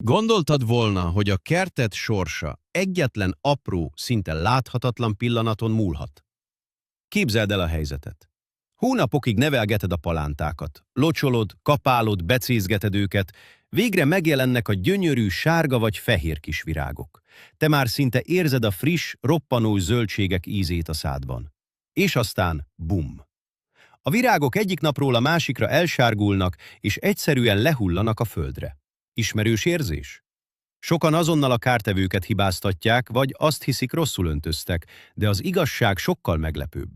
Gondoltad volna, hogy a kerted sorsa egyetlen apró, szinte láthatatlan pillanaton múlhat? Képzeld el a helyzetet. Hónapokig nevelgeted a palántákat, locsolod, kapálod, becézgeted őket, végre megjelennek a gyönyörű sárga vagy fehér kis virágok. Te már szinte érzed a friss, roppanó zöldségek ízét a szádban. És aztán bum! A virágok egyik napról a másikra elsárgulnak, és egyszerűen lehullanak a földre. Ismerős érzés? Sokan azonnal a kártevőket hibáztatják, vagy azt hiszik, rosszul öntöztek, de az igazság sokkal meglepőbb.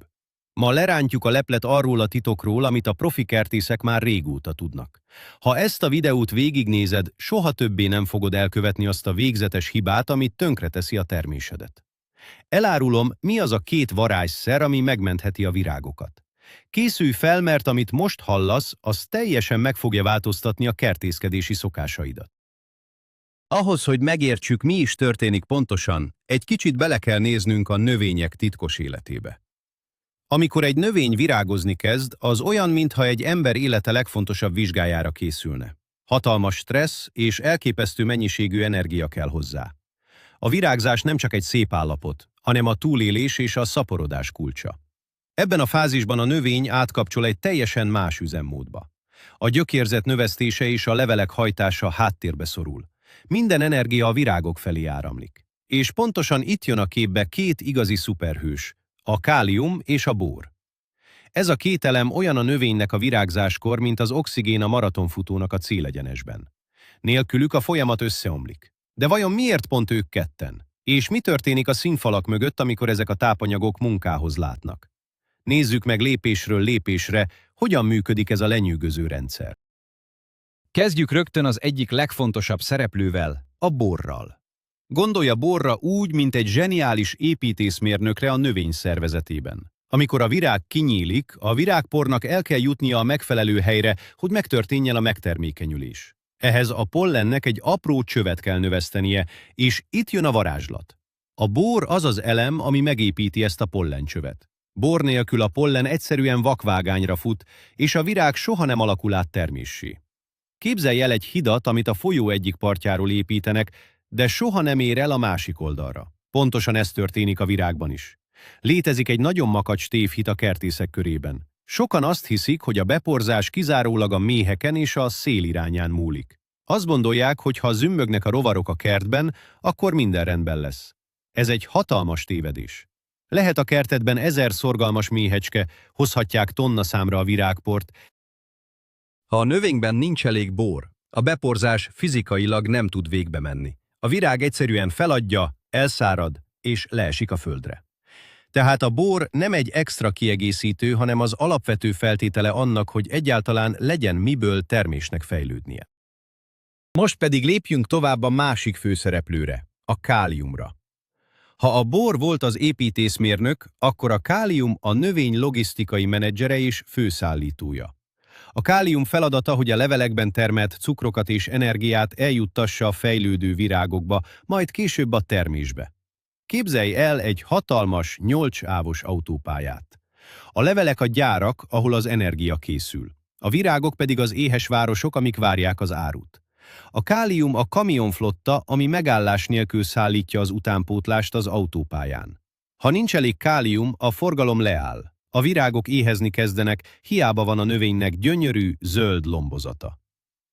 Ma lerántjuk a leplet arról a titokról, amit a profi kertészek már régóta tudnak. Ha ezt a videót végignézed, soha többé nem fogod elkövetni azt a végzetes hibát, amit tönkreteszi a termésedet. Elárulom, mi az a két varázsszer, ami megmentheti a virágokat. Készülj fel, mert amit most hallasz, az teljesen meg fogja változtatni a kertészkedési szokásaidat. Ahhoz, hogy megértsük, mi is történik pontosan, egy kicsit bele kell néznünk a növények titkos életébe. Amikor egy növény virágozni kezd, az olyan, mintha egy ember élete legfontosabb vizsgájára készülne. Hatalmas stressz és elképesztő mennyiségű energia kell hozzá. A virágzás nem csak egy szép állapot, hanem a túlélés és a szaporodás kulcsa. Ebben a fázisban a növény átkapcsol egy teljesen más üzemmódba. A gyökérzet növesztése és a levelek hajtása háttérbe szorul. Minden energia a virágok felé áramlik. És pontosan itt jön a képbe két igazi szuperhős, a kálium és a bór. Ez a két elem olyan a növénynek a virágzáskor, mint az oxigén a maratonfutónak a célegyenesben. Nélkülük a folyamat összeomlik. De vajon miért pont ők ketten? És mi történik a színfalak mögött, amikor ezek a tápanyagok munkához látnak? Nézzük meg lépésről lépésre, hogyan működik ez a lenyűgöző rendszer. Kezdjük rögtön az egyik legfontosabb szereplővel, a borral. Gondolj a borra úgy, mint egy zseniális építészmérnökre a növény szervezetében. Amikor a virág kinyílik, a virágpornak el kell jutnia a megfelelő helyre, hogy megtörténjen a megtermékenyülés. Ehhez a pollennek egy apró csövet kell növesztenie, és itt jön a varázslat. A bor az az elem, ami megépíti ezt a pollencsövet. Bor nélkül a pollen egyszerűen vakvágányra fut, és a virág soha nem alakul át terméssé. Képzelj el egy hidat, amit a folyó egyik partjáról építenek, de soha nem ér el a másik oldalra. Pontosan ez történik a virágban is. Létezik egy nagyon makacs tévhit a kertészek körében. Sokan azt hiszik, hogy a beporzás kizárólag a méheken és a szél irányán múlik. Azt gondolják, hogy ha zümmögnek a rovarok a kertben, akkor minden rendben lesz. Ez egy hatalmas tévedés. Lehet a kertedben 1000 szorgalmas méhecske, hozhatják tonnaszámra a virágport. Ha a növényben nincs elég bor, a beporzás fizikailag nem tud végbe menni. A virág egyszerűen feladja, elszárad és leesik a földre. Tehát a bor nem egy extra kiegészítő, hanem az alapvető feltétele annak, hogy egyáltalán legyen miből termésnek fejlődnie. Most pedig lépjünk tovább a másik főszereplőre, a káliumra. Ha a bor volt az építészmérnök, akkor a kálium a növény logisztikai menedzsere és főszállítója. A kálium feladata, hogy a levelekben termelt cukrokat és energiát eljuttassa a fejlődő virágokba, majd később a termésbe. Képzelj el egy hatalmas, 8-sávos autópályát. A levelek a gyárak, ahol az energia készül. A virágok pedig az éhes városok, amik várják az árut. A kálium a kamionflotta, ami megállás nélkül szállítja az utánpótlást az autópályán. Ha nincs elég kálium, a forgalom leáll. A virágok éhezni kezdenek, hiába van a növénynek gyönyörű, zöld lombozata.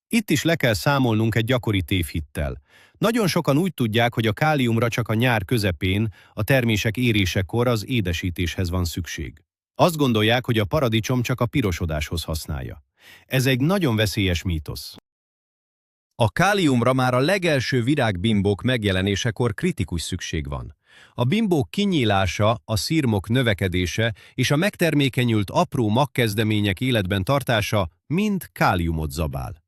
Itt is le kell számolnunk egy gyakori tévhittel. Nagyon sokan úgy tudják, hogy a káliumra csak a nyár közepén, a termések érésekor az édesítéshez van szükség. Azt gondolják, hogy a paradicsom csak a pirosodáshoz használja. Ez egy nagyon veszélyes mítosz. A káliumra már a legelső virágbimbók megjelenésekor kritikus szükség van. A bimbók kinyílása, a szirmok növekedése és a megtermékenyült apró magkezdemények életben tartása mind káliumot zabál.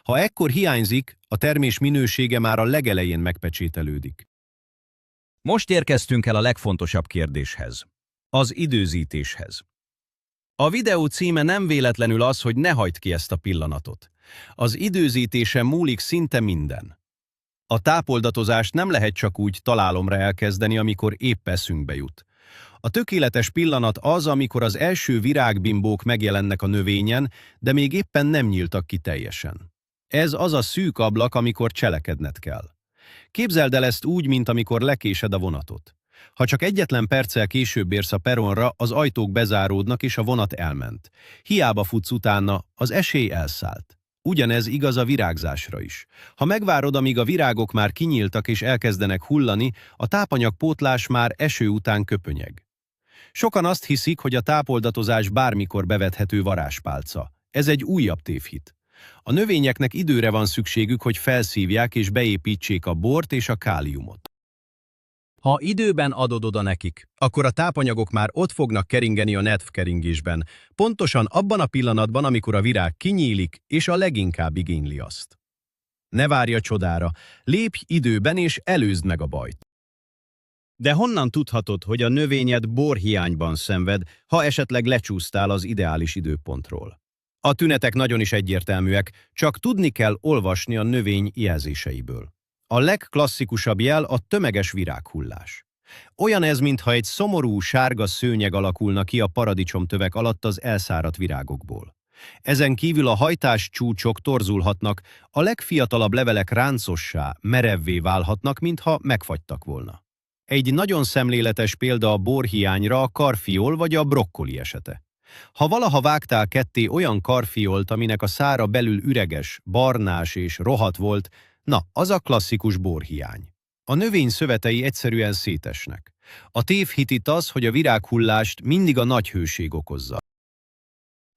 Ha ekkor hiányzik, a termés minősége már a legelején megpecsételődik. Most érkeztünk el a legfontosabb kérdéshez. Az időzítéshez. A videó címe nem véletlenül az, hogy ne hagyd ki ezt a pillanatot. Az időzítésen múlik szinte minden. A tápoldatozást nem lehet csak úgy találomra elkezdeni, amikor épp eszünkbe jut. A tökéletes pillanat az, amikor az első virágbimbók megjelennek a növényen, de még éppen nem nyíltak ki teljesen. Ez az a szűk ablak, amikor cselekedned kell. Képzeld el ezt úgy, mint amikor lekésed a vonatot. Ha csak egyetlen perccel később érsz a peronra, az ajtók bezáródnak és a vonat elment. Hiába futsz utána, az esély elszállt. Ugyanez igaz a virágzásra is. Ha megvárod, amíg a virágok már kinyíltak és elkezdenek hullani, a tápanyagpótlás már eső után köpönyeg. Sokan azt hiszik, hogy a tápoldatozás bármikor bevethető varázspálca. Ez egy újabb tévhit. A növényeknek időre van szükségük, hogy felszívják és beépítsék a bort és a káliumot. Ha időben adod oda nekik, akkor a tápanyagok már ott fognak keringeni a nedvkeringésben, pontosan abban a pillanatban, amikor a virág kinyílik és a leginkább igényli azt. Ne várj a csodára, lépj időben és előzd meg a bajt. De honnan tudhatod, hogy a növényed borhiányban szenved, ha esetleg lecsúsztál az ideális időpontról? A tünetek nagyon is egyértelműek, csak tudni kell olvasni a növény jelzéseiből. A legklasszikusabb jel a tömeges virághullás. Olyan ez, mintha egy szomorú, sárga szőnyeg alakulna ki a paradicsomtövek alatt az elszáradt virágokból. Ezen kívül a hajtás csúcsok torzulhatnak, a legfiatalabb levelek ráncossá, merevvé válhatnak, mintha megfagytak volna. Egy nagyon szemléletes példa a borhiányra a karfiol vagy a brokkoli esete. Ha valaha vágtál ketté olyan karfiolt, aminek a szára belül üreges, barnás és rohadt volt, na, az a klasszikus borhiány. A növény szövetei egyszerűen szétesnek. A tévhit itt az, hogy a virághullást mindig a nagy hőség okozza.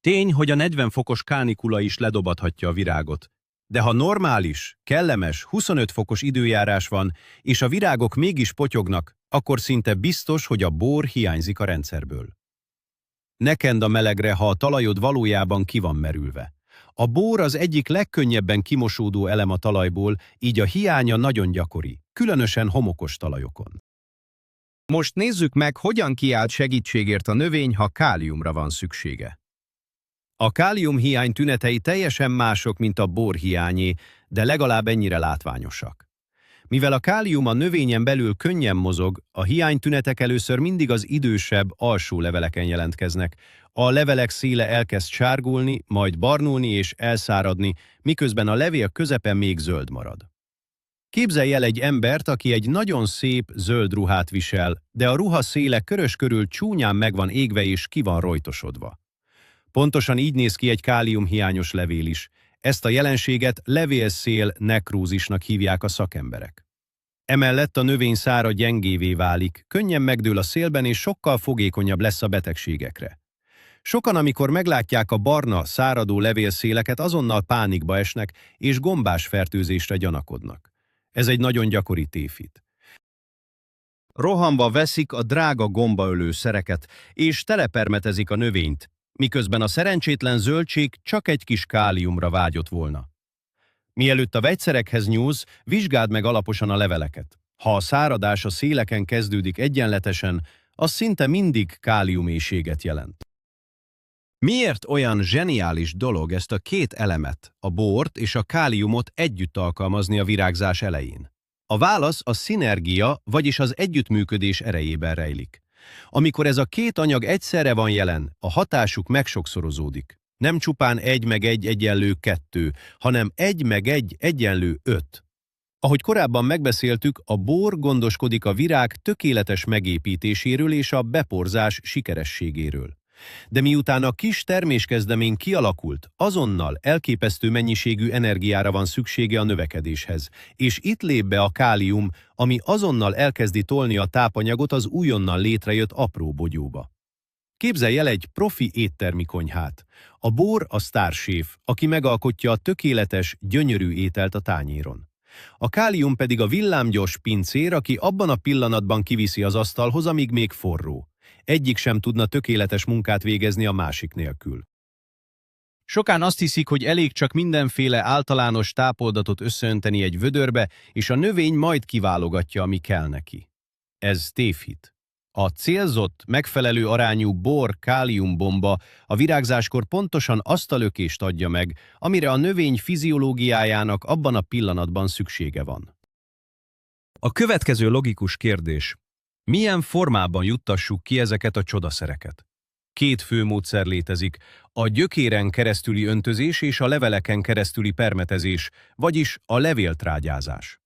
Tény, hogy a 40 fokos kánikula is ledobadhatja a virágot. De ha normális, kellemes, 25 fokos időjárás van, és a virágok mégis potyognak, akkor szinte biztos, hogy a bor hiányzik a rendszerből. Ne kend a melegre, ha a talajod valójában ki van merülve. A bór az egyik legkönnyebben kimosódó elem a talajból, így a hiánya nagyon gyakori, különösen homokos talajokon. Most nézzük meg, hogyan kiált segítségért a növény, ha káliumra van szüksége. A káliumhiány tünetei teljesen mások, mint a borhiányé, de legalább ennyire látványosak. Mivel a kálium a növényen belül könnyen mozog, a hiánytünetek először mindig az idősebb, alsó leveleken jelentkeznek. A levelek széle elkezd sárgulni, majd barnulni és elszáradni, miközben a levél közepe még zöld marad. Képzelj el egy embert, aki egy nagyon szép, zöld ruhát visel, de a ruha széle körös körül csúnyán meg van égve és ki van rojtosodva. Pontosan így néz ki egy káliumhiányos levél is. Ezt a jelenséget levélszél nekrózisnak hívják a szakemberek. Emellett a növény szára gyengévé válik, könnyen megdől a szélben és sokkal fogékonyabb lesz a betegségekre. Sokan, amikor meglátják a barna, száradó levélszéleket, azonnal pánikba esnek és gombás fertőzésre gyanakodnak. Ez egy nagyon gyakori tévhit. Rohanva veszik a drága gombaölő szereket és telepermetezik a növényt, miközben a szerencsétlen zöldség csak egy kis káliumra vágyott volna. Mielőtt a vegyszerekhez nyúlsz, vizsgáld meg alaposan a leveleket. Ha a száradás a széleken kezdődik egyenletesen, az szinte mindig káliuméhséget jelent. Miért olyan zseniális dolog ezt a két elemet, a bort és a káliumot együtt alkalmazni a virágzás elején? A válasz a szinergia, vagyis az együttműködés erejében rejlik. Amikor ez a két anyag egyszerre van jelen, a hatásuk megsokszorozódik. Nem csupán 1+1=2, hanem 1+1=5. Ahogy korábban megbeszéltük, a bor gondoskodik a virág tökéletes megépítéséről és a beporzás sikerességéről. De miután a kis terméskezdemény kialakult, azonnal elképesztő mennyiségű energiára van szüksége a növekedéshez, és itt lép be a kálium, ami azonnal elkezdi tolni a tápanyagot az újonnan létrejött apró bogyóba. Képzelj el egy profi éttermi konyhát. A bor a sztárséf, aki megalkotja a tökéletes, gyönyörű ételt a tányéron. A kálium pedig a villámgyors pincér, aki abban a pillanatban kiviszi az asztalhoz, amíg még forró. Egyik sem tudna tökéletes munkát végezni a másik nélkül. Sokan azt hiszik, hogy elég csak mindenféle általános tápoldatot összeönteni egy vödörbe, és a növény majd kiválogatja, ami kell neki. Ez tévhit. A célzott, megfelelő arányú bor-káliumbomba a virágzáskor pontosan azt a lökést adja meg, amire a növény fiziológiájának abban a pillanatban szüksége van. A következő logikus kérdés: milyen formában juttassuk ki ezeket a csodaszereket? Két fő módszer létezik, a gyökéren keresztüli öntözés és a leveleken keresztüli permetezés, vagyis a levéltrágyázás.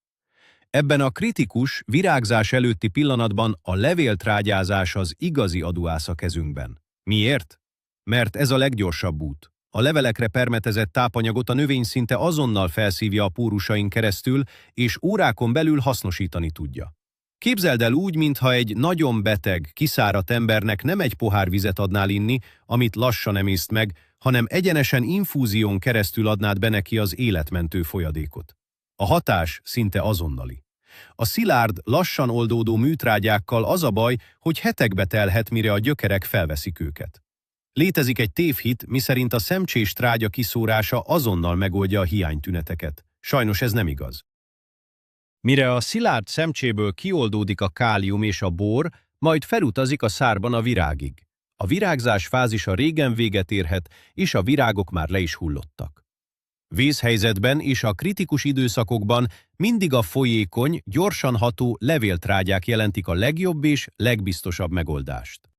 Ebben a kritikus, virágzás előtti pillanatban a levéltrágyázás az igazi aduász a kezünkben. Miért? Mert ez a leggyorsabb út. A levelekre permetezett tápanyagot a növény szinte azonnal felszívja a pórusain keresztül, és órákon belül hasznosítani tudja. Képzeld el úgy, mintha egy nagyon beteg, kiszáradt embernek nem egy pohár vizet adnál inni, amit lassan emészt meg, hanem egyenesen infúzión keresztül adnád be neki az életmentő folyadékot. A hatás szinte azonnali. A szilárd, lassan oldódó műtrágyákkal az a baj, hogy hetekbe telhet, mire a gyökerek felveszik őket. Létezik egy tévhit, miszerint a szemcsés trágya kiszórása azonnal megoldja a hiánytüneteket. Sajnos ez nem igaz. Mire a szilárd szemcséből kioldódik a kálium és a bór, majd felutazik a szárban a virágig. A virágzás fázisa régen véget érhet, és a virágok már le is hullottak. Vészhelyzetben és a kritikus időszakokban mindig a folyékony, gyorsan ható levéltrágyák jelentik a legjobb és legbiztosabb megoldást.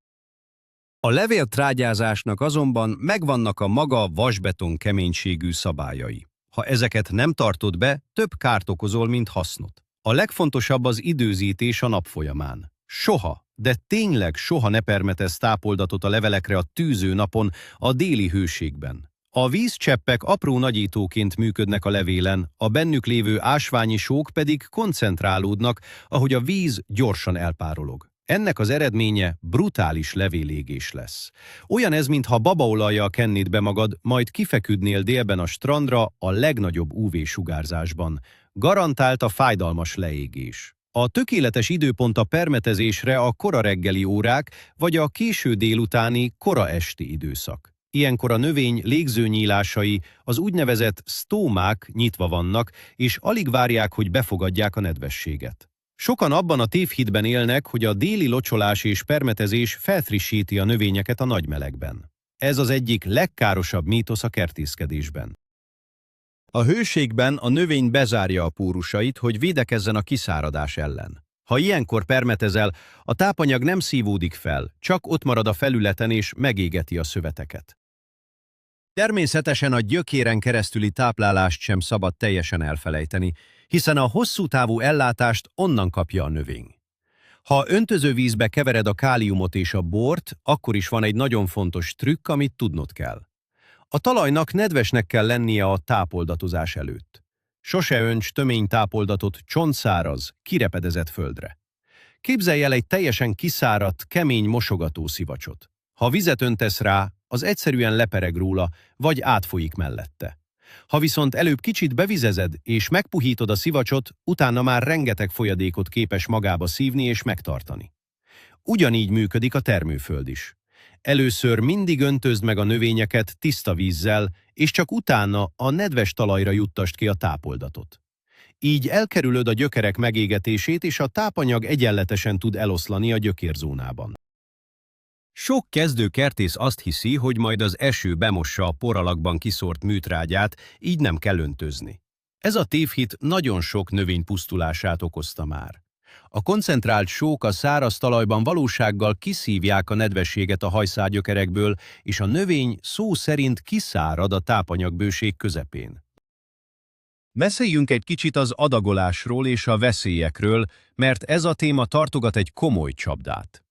A levéltrágyázásnak azonban megvannak a maga vasbeton keménységű szabályai. Ha ezeket nem tartod be, több kárt okozol, mint hasznot. A legfontosabb az időzítés a nap folyamán. Soha, de tényleg soha ne permetezz tápoldatot a levelekre a tűző napon, a déli hőségben. A vízcseppek apró nagyítóként működnek a levélen, a bennük lévő ásványi sók pedig koncentrálódnak, ahogy a víz gyorsan elpárolog. Ennek az eredménye brutális levélégés lesz. Olyan ez, mintha babaolajjal kennéd be magad, majd kifeküdnél délben a strandra a legnagyobb UV-sugárzásban. Garantált a fájdalmas leégés. A tökéletes időpont a permetezésre a kora reggeli órák, vagy a késő délutáni, kora esti időszak. Ilyenkor a növény légzőnyílásai, az úgynevezett sztómák nyitva vannak, és alig várják, hogy befogadják a nedvességet. Sokan abban a tévhitben élnek, hogy a déli locsolás és permetezés felfrissíti a növényeket a nagy melegben. Ez az egyik legkárosabb mítosz a kertészkedésben. A hőségben a növény bezárja a pórusait, hogy védekezzen a kiszáradás ellen. Ha ilyenkor permetezel, a tápanyag nem szívódik fel, csak ott marad a felületen és megégeti a szöveteket. Természetesen a gyökéren keresztüli táplálást sem szabad teljesen elfelejteni, hiszen a hosszú távú ellátást onnan kapja a növény. Ha öntözővízbe kevered a káliumot és a bort, akkor is van egy nagyon fontos trükk, amit tudnod kell. A talajnak nedvesnek kell lennie a tápoldatozás előtt. Sose önts tömény tápoldatot csontszáraz, kirepedezett földre. Képzelj el egy teljesen kiszáradt, kemény mosogató szivacsot. Ha vizet öntesz rá, az egyszerűen lepereg róla, vagy átfolyik mellette. Ha viszont előbb kicsit bevizezed és megpuhítod a szivacsot, utána már rengeteg folyadékot képes magába szívni és megtartani. Ugyanígy működik a termőföld is. Először mindig öntözd meg a növényeket tiszta vízzel, és csak utána a nedves talajra juttasd ki a tápoldatot. Így elkerülöd a gyökerek megégetését, és a tápanyag egyenletesen tud eloszlani a gyökérzónában. Sok kezdő kertész azt hiszi, hogy majd az eső bemossa a poralakban kiszórt műtrágyát, így nem kell öntözni. Ez a tévhit nagyon sok növény pusztulását okozta már. A koncentrált sók a száraz talajban valósággal kiszívják a nedvességet a hajszálgyökerekből, és a növény szó szerint kiszárad a tápanyagbőség közepén. Beszéljünk egy kicsit az adagolásról és a veszélyekről, mert ez a téma tartogat egy komoly csapdát.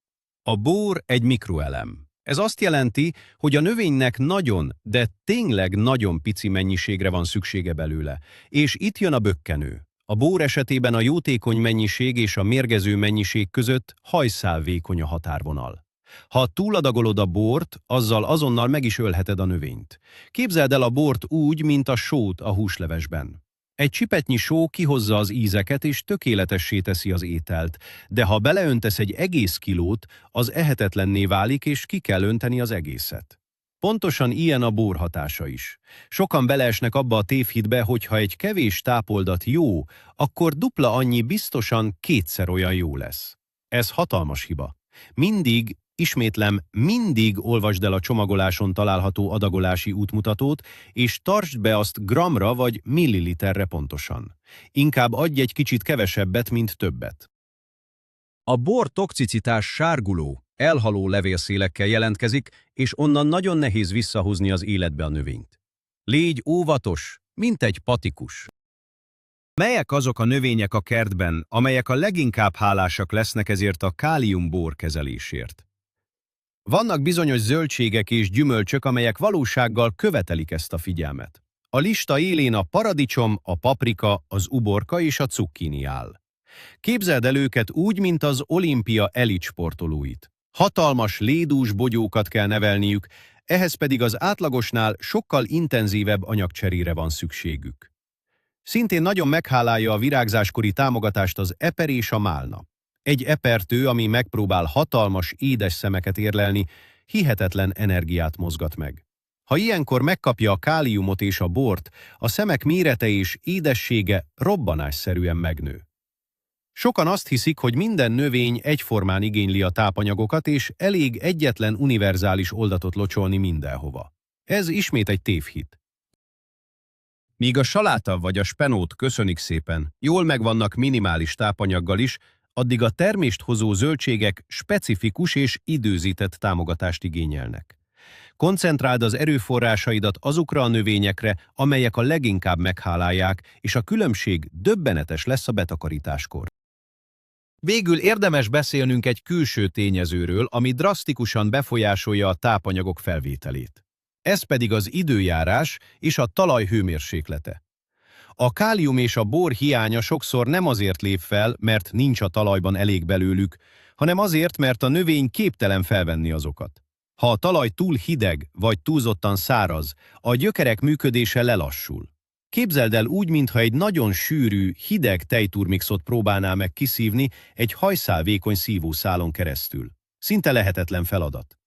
A bór egy mikroelem. Ez azt jelenti, hogy a növénynek nagyon, de tényleg nagyon pici mennyiségre van szüksége belőle, és itt jön a bökkenő. A bór esetében a jótékony mennyiség és a mérgező mennyiség között hajszálvékony a határvonal. Ha túladagolod a bort, azzal azonnal meg is ölheted a növényt. Képzeld el a bort úgy, mint a sót a húslevesben. Egy csipetnyi só kihozza az ízeket és tökéletessé teszi az ételt, de ha beleöntesz egy egész kilót, az ehetetlenné válik és ki kell önteni az egészet. Pontosan ilyen a bór hatása is. Sokan beleesnek abba a tévhitbe, hogy ha egy kevés tápoldat jó, akkor dupla annyi biztosan kétszer olyan jó lesz. Ez hatalmas hiba. Mindig olvasd el a csomagoláson található adagolási útmutatót, és tartsd be azt gramra vagy milliliterre pontosan. Inkább adj egy kicsit kevesebbet, mint többet. A bor toxicitás sárguló, elhaló levélszélekkel jelentkezik, és onnan nagyon nehéz visszahúzni az életbe a növényt. Légy óvatos, mint egy patikus. Melyek azok a növények a kertben, amelyek a leginkább hálásak lesznek ezért a kálium-bór kezelésért? Vannak bizonyos zöldségek és gyümölcsök, amelyek valósággal követelik ezt a figyelmet. A lista élén a paradicsom, a paprika, az uborka és a cukkini áll. Képzeld el őket úgy, mint az olimpia elit sportolóit. Hatalmas lédús bogyókat kell nevelniük, ehhez pedig az átlagosnál sokkal intenzívebb anyagcserére van szükségük. Szintén nagyon meghálálja a virágzáskori támogatást az eper és a málna. Egy epertő, ami megpróbál hatalmas, édes szemeket érlelni, hihetetlen energiát mozgat meg. Ha ilyenkor megkapja a káliumot és a bort, a szemek mérete és édessége robbanásszerűen megnő. Sokan azt hiszik, hogy minden növény egyformán igényli a tápanyagokat, és elég egyetlen univerzális oldatot locsolni mindenhova. Ez ismét egy tévhit. Míg a saláta vagy a spenót köszönik szépen, jól megvannak minimális tápanyaggal is, addig a termést hozó zöldségek specifikus és időzített támogatást igényelnek. Koncentráld az erőforrásaidat azokra a növényekre, amelyek a leginkább meghálálják, és a különbség döbbenetes lesz a betakarításkor. Végül érdemes beszélnünk egy külső tényezőről, ami drasztikusan befolyásolja a tápanyagok felvételét. Ez pedig az időjárás és a talaj hőmérséklete. A kálium és a bór hiánya sokszor nem azért lép fel, mert nincs a talajban elég belőlük, hanem azért, mert a növény képtelen felvenni azokat. Ha a talaj túl hideg vagy túlzottan száraz, a gyökerek működése lelassul. Képzeld el úgy, mintha egy nagyon sűrű, hideg tejturmixot próbálnál meg kiszívni egy hajszálvékony szívószálon keresztül. Szinte lehetetlen feladat.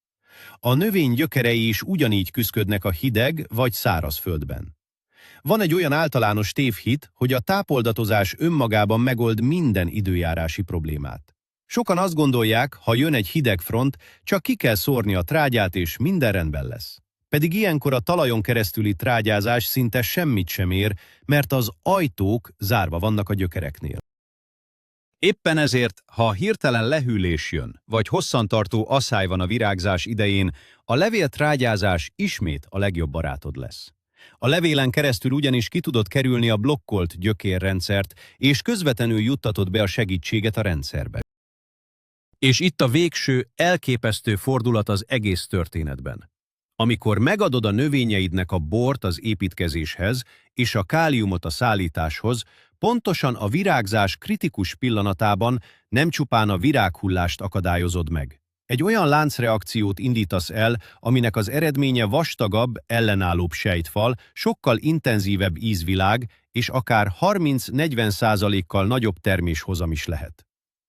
A növény gyökerei is ugyanígy küszködnek a hideg vagy száraz földben. Van egy olyan általános tévhit, hogy a tápoldatozás önmagában megold minden időjárási problémát. Sokan azt gondolják, ha jön egy hideg front, csak ki kell szórni a trágyát és minden rendben lesz. Pedig ilyenkor a talajon keresztüli trágyázás szinte semmit sem ér, mert az ajtók zárva vannak a gyökereknél. Éppen ezért, ha hirtelen lehűlés jön, vagy hosszantartó asszály van a virágzás idején, a levéltrágyázás ismét a legjobb barátod lesz. A levélen keresztül ugyanis ki tudod kerülni a blokkolt gyökérrendszert, és közvetlenül juttatod be a segítséget a rendszerbe. És itt a végső, elképesztő fordulat az egész történetben. Amikor megadod a növényeidnek a bort az építkezéshez és a káliumot a szállításhoz, pontosan a virágzás kritikus pillanatában nem csupán a virághullást akadályozod meg. Egy olyan láncreakciót indítasz el, aminek az eredménye vastagabb, ellenállóbb sejtfal, sokkal intenzívebb ízvilág és akár 30-40%-kal nagyobb terméshozam is lehet.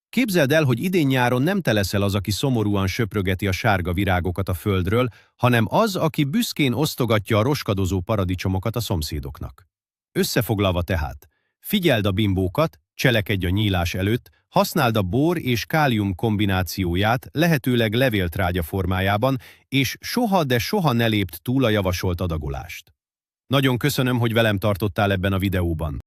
Képzeld el, hogy idén-nyáron nem te leszel az, aki szomorúan söprögeti a sárga virágokat a földről, hanem az, aki büszkén osztogatja a roskadozó paradicsomokat a szomszédoknak. Összefoglalva tehát, figyeld a bimbókat, cselekedj a nyílás előtt, használd a bor és kálium kombinációját lehetőleg levéltrágya formájában, és soha, de soha ne lépd túl a javasolt adagolást. Nagyon köszönöm, hogy velem tartottál ebben a videóban.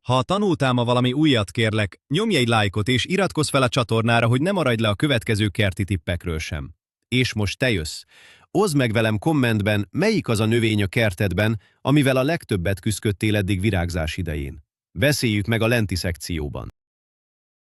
Ha tanultál ma valami újat, kérlek, nyomj egy lájkot és iratkozz fel a csatornára, hogy ne maradj le a következő kerti tippekről sem. És most te jössz. Oszd meg velem kommentben, melyik az a növény a kertedben, amivel a legtöbbet küszködtél eddig virágzás idején. Beszéljük meg a lenti szekcióban.